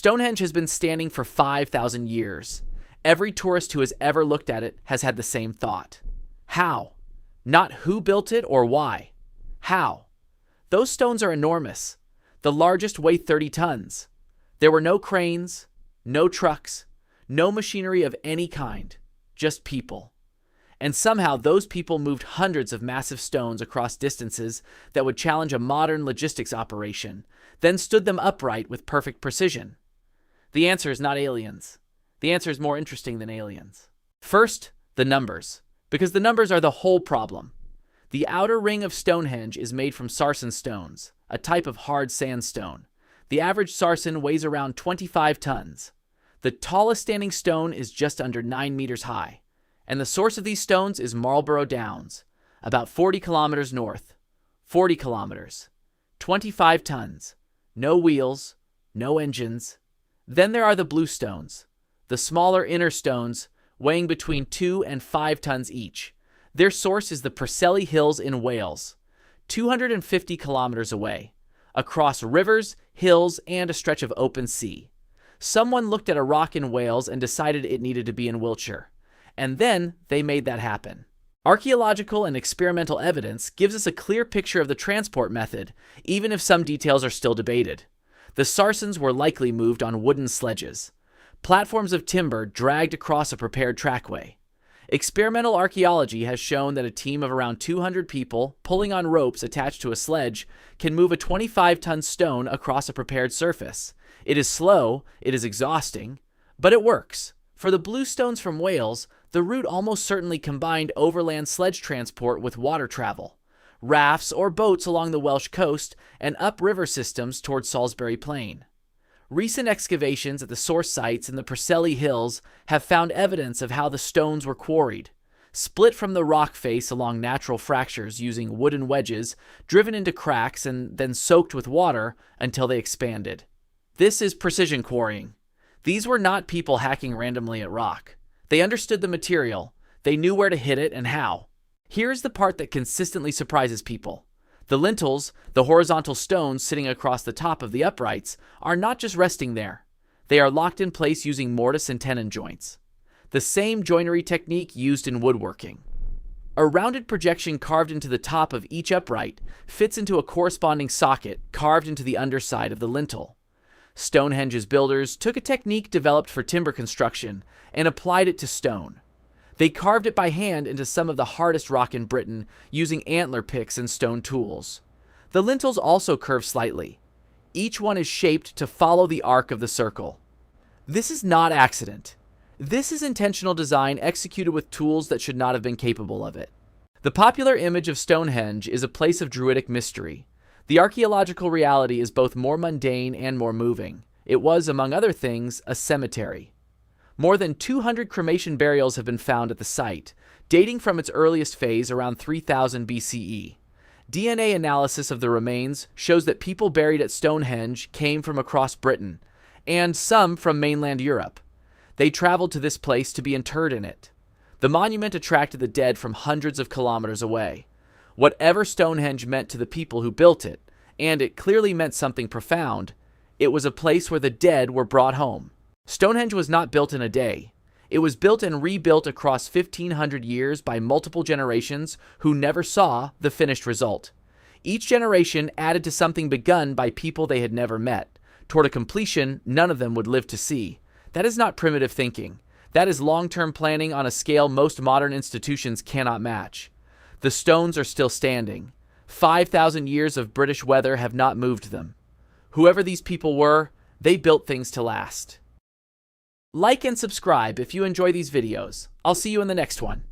Stonehenge has been standing for 5,000 years. Every tourist who has ever looked at it has had the same thought. How? Not who built it or why. How? Those stones are enormous. The largest weigh 30 tons. There were no cranes, no trucks, no machinery of any kind, just people. And somehow those people moved hundreds of massive stones across distances that would challenge a modern logistics operation, then stood them upright with perfect precision. The answer is not aliens. The answer is more interesting than aliens. First, the numbers, because the numbers are the whole problem. The outer ring of Stonehenge is made from Sarsen Stones, a type of hard sandstone. The average sarsen weighs around 25 tons. The tallest standing stone is just under 9 meters high, and the source of these stones is Marlborough Downs, about 40 kilometers north. 40 kilometers. 25 tons. No wheels, no engines. Then there are the Bluestones, the smaller inner stones weighing between 2 and 5 tons each. Their source is the Prehistory Hills in Wales, 250 kilometers away, across rivers, hills, and a stretch of open sea. Someone looked at a rock in Wales and decided it needed to be in Wiltshire, and then they made that happen. Archaeological and experimental evidence gives us a clear picture of the transport method, even if some details are still debated. The Sarsens were likely moved on wooden sledges, platforms of timber dragged across a prepared trackway. Experimental archaeology has shown that a team of around 200 people pulling on ropes attached to a sledge can move a 25-ton stone across a prepared surface. It is slow, it is exhausting, but it works. For the Bluestones from Wales, the route almost certainly combined overland sledge transport with water travel, rafts or boats along the Welsh coast, and upriver systems towards Salisbury Plain. Recent excavations at the source sites in the Prehistory Hills have found evidence of how the stones were quarried, split from the rock face along natural fractures using wooden wedges, driven into cracks, and then soaked with water until they expanded. This is precision quarrying. These were not people hacking randomly at rock. They understood the material, they knew where to hit it and how. Here's the part that consistently surprises people. The lintels, the horizontal stones sitting across the top of the uprights, are not just resting there. They are locked in place using mortise and tenon joints, the same joinery technique used in woodworking. A rounded projection carved into the top of each upright fits into a corresponding socket carved into the underside of the lintel. Stonehenge's builders took a technique developed for timber construction and applied it to stone. They carved it by hand into some of the hardest rock in Britain using antler picks and stone tools. The lintels also curve slightly. Each one is shaped to follow the arc of the circle. This is not accident. This is intentional design executed with tools that should not have been capable of it. The popular image of Stonehenge is a place of druidic mystery. The archaeological reality is both more mundane and more moving. It was, among other things, a cemetery. More than 200 cremation burials have been found at the site, dating from its earliest phase around 3000 BCE. DNA analysis of the remains shows that people buried at Stonehenge came from across Britain, and some from mainland Europe. They traveled to this place to be interred in it. The monument attracted the dead from hundreds of kilometers away. Whatever Stonehenge meant to the people who built it, and it clearly meant something profound, it was a place where the dead were brought home. Stonehenge was not built in a day. It was built and rebuilt across 1,500 years by multiple generations who never saw the finished result. Each generation added to something begun by people they had never met, toward a completion none of them would live to see. That is not primitive thinking. That is long-term planning on a scale most modern institutions cannot match. The stones are still standing. 5,000 years of British weather have not moved them. Whoever these people were, they built things to last. Like and subscribe if you enjoy these videos. I'll see you in the next one.